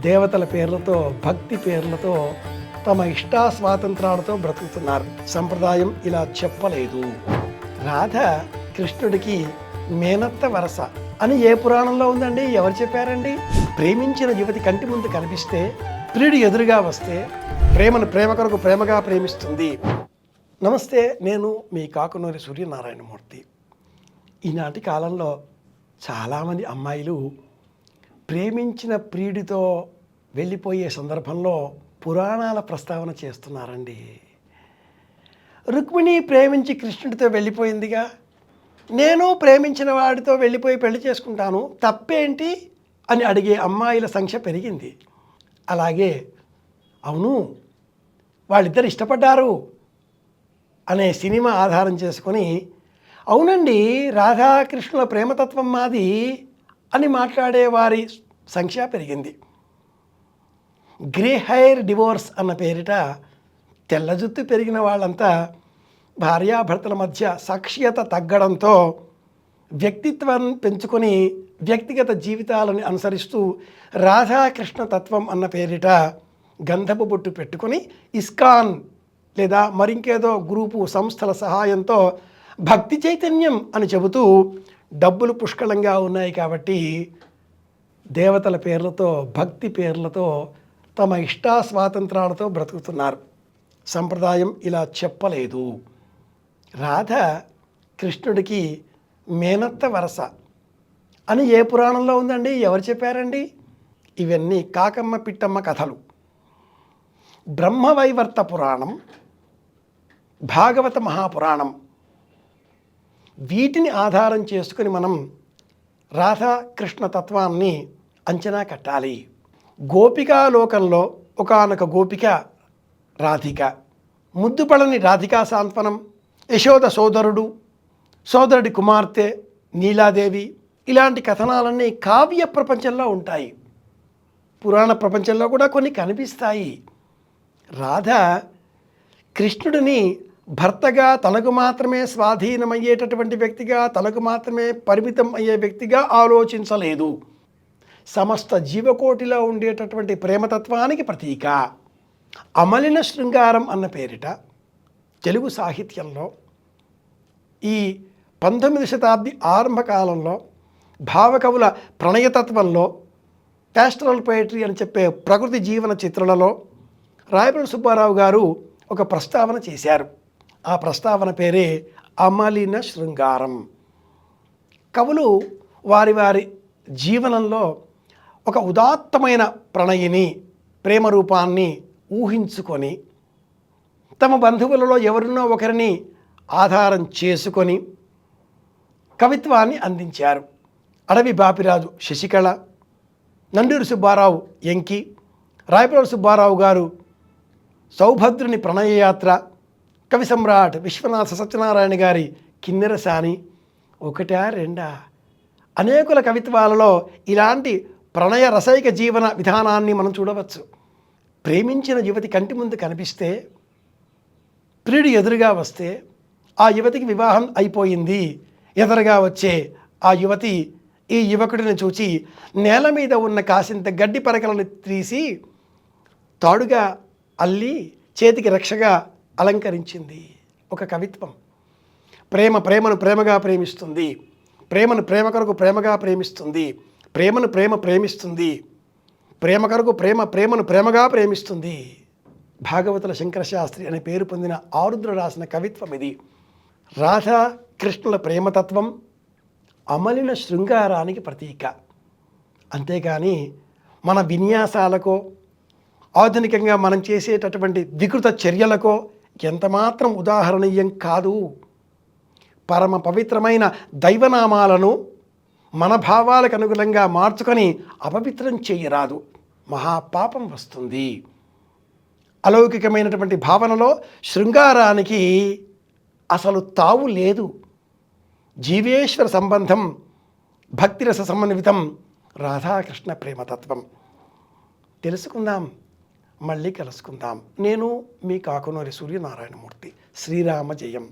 దేవతల పేర్లతో భక్తి పేర్లతో తమ ఇష్టా స్వాతంత్రాలతో బ్రతుకుతున్నారు. సంప్రదాయం ఇలా చెప్పలేదు. రాధ కృష్ణుడికి మేనత్త వరస అని ఏ పురాణంలో ఉందండి? ఎవరు చెప్పారండి? ప్రేమించిన యువతి కంటి ముందు కనిపిస్తే, ప్రియుడు ఎదురుగా వస్తే ప్రేమను ప్రేమ కొరకు ప్రేమగా ప్రేమిస్తుంది. నమస్తే, నేను మీ కాకునూరి సూర్యనారాయణమూర్తి. ఈనాటి కాలంలో చాలామంది అమ్మాయిలు ప్రేమించిన ప్రియుడితో వెళ్ళిపోయే సందర్భంలో పురాణాల ప్రస్తావన చేస్తున్నారండి. రుక్మిణి ప్రేమించి కృష్ణుడితో వెళ్ళిపోయిందిగా, నేను ప్రేమించిన వాడితో వెళ్ళిపోయి పెళ్లి చేసుకుంటాను, తప్పేంటి అని అడిగే అమ్మాయిల సంఖ్య పెరిగింది. అలాగే అవును వాళ్ళిద్దరు ఇష్టపడ్డారు అనే సినిమా ఆధారం చేసుకొని, అవునండి రాధాకృష్ణుల ప్రేమతత్వం మాది అని మాట్లాడే వారి సంఖ్య పెరిగింది. గ్రే హెయిర్ డివోర్స్ అన్న పేరిట తెల్ల జుత్తు పెరిగిన వాళ్ళంతా భార్యాభర్తల మధ్య సఖ్యత తగ్గడంతో వ్యక్తిత్వాన్ని పెంచుకొని వ్యక్తిగత జీవితాలను అనుసరిస్తూ రాధాకృష్ణ తత్వం అన్న పేరిట గంధపు బొట్టు పెట్టుకొని ఇస్కాన్ లేదా మరింకేదో గ్రూపు సంస్థల సహాయంతో భక్తి చైతన్యం అని చెబుతూ డబ్బులు పుష్కలంగా ఉన్నాయి కాబట్టి దేవతల పేర్లతో భక్తి పేర్లతో తమ ఇష్టా స్వాతంత్రాలతో బ్రతుకుతున్నారు. సంప్రదాయం ఇలా చెప్పలేదు. రాధ కృష్ణుడికి మేనత్త వరస అని ఏ పురాణంలో ఉందండి? ఎవరు చెప్పారండి? ఇవన్నీ కాకమ్మ పిట్టమ్మ కథలు. బ్రహ్మవైవర్త పురాణం, భాగవత మహాపురాణం, వీటిని ఆధారం చేసుకుని మనం రాధాకృష్ణ తత్వాన్ని అంచనా కట్టాలి. గోపికాలోకంలో ఒకానొక గోపిక రాధిక, ముద్దుపడని రాధికా సాంత్వనం, యశోద సోదరుడు, సోదరుడి కుమార్తె నీలాదేవి, ఇలాంటి కథనాలన్నీ కావ్య ప్రపంచంలో ఉంటాయి. పురాణ ప్రపంచంలో కూడా కొన్ని కనిపిస్తాయి. రాధ కృష్ణుడిని భర్తగా తనకు మాత్రమే స్వాధీనమయ్యేటటువంటి వ్యక్తిగా, తనకు మాత్రమే పరిమితం అయ్యే వ్యక్తిగా ఆలోచించలేదు. సమస్త జీవకోటిలో ఉండేటటువంటి ప్రేమతత్వానికి ప్రతీక. అమలిన శృంగారం అన్న పేరిట తెలుగు సాహిత్యంలో ఈ 19వ శతాబ్ది ఆరంభ కాలంలో భావకవుల ప్రణయతత్వంలో ప్యాస్టరల్ పోయట్రీ అని చెప్పే ప్రకృతి జీవన చిత్రాలలో రాయప్రోలు సుబ్బారావు గారు ఒక ప్రస్తావన చేశారు. ఆ ప్రస్తావన పేరే అమలిన శృంగారం. కవులు వారి వారి జీవనంలో ఒక ఉదాత్తమైన ప్రణయిని, ప్రేమ రూపాన్ని ఊహించుకొని తమ బంధువులలో ఎవరినో ఒకరిని ఆధారం చేసుకొని కవిత్వాన్ని అందించారు. అడవి బాపిరాజు శశికళ, నండూరి సుబ్బారావు ఎంకి, రాయప్రోలు సుబ్బారావు గారు సౌభద్రుని ప్రణయయాత్ర, కవి సమ్రాట్ విశ్వనాథ సత్యనారాయణ గారి కిన్నెరసాని, ఒకటా రెండా అనేకుల కవిత్వాలలో ఇలాంటి ప్రణయ రసైక జీవన విధానాన్ని మనం చూడవచ్చు. ప్రేమించిన యువతి కంటి ముందు కనిపిస్తే, ప్రియుడు ఎదురుగా వస్తే ఆ యువతికి వివాహం అయిపోయింది. ఎదురుగా వచ్చే ఆ యువతి ఈ యువకుడిని చూచి నేల మీద ఉన్న కాసింత గడ్డి పరకలను తీసి తాడుగా అల్లి చేతికి రక్షగా అలంకరించింది. ఒక కవిత్వం. ప్రేమను ప్రేమగా ప్రేమిస్తుంది, ప్రేమను ప్రేమ కొరకు ప్రేమగా ప్రేమిస్తుంది, ప్రేమను ప్రేమిస్తుంది, ప్రేమ కొరకు ప్రేమను ప్రేమగా ప్రేమిస్తుంది. భాగవతుల శంకరశాస్త్రి అనే పేరు పొందిన ఆరుద్ర రాసిన కవిత్వం ఇది. రాధా కృష్ణుల ప్రేమతత్వం అమలిన శృంగారానికి ప్రతీక. అంతేగాని మన విన్యాసాలకో ఆధునికంగా మనం చేసేటటువంటి వికృత చర్యలకో ఎంతమాత్రం ఉదాహరణీయం కాదు. పరమ పవిత్రమైన దైవనామాలను మన భావాలకు అనుగుణంగా మార్చుకొని అపవిత్రం చేయరాదు, మహాపాపం వస్తుంది. అలౌకికమైనటువంటి భావనలో శృంగారానికి అసలు తావు లేదు. జీవేశ్వర సంబంధం, భక్తిరస సమన్వితం రాధాకృష్ణ ప్రేమతత్వం. తెలుసుకుందాం, మళ్ళీ కలుసుకుందాం. నేను మీ కాకునూరి సూర్యనారాయణమూర్తి. శ్రీరామ జయం.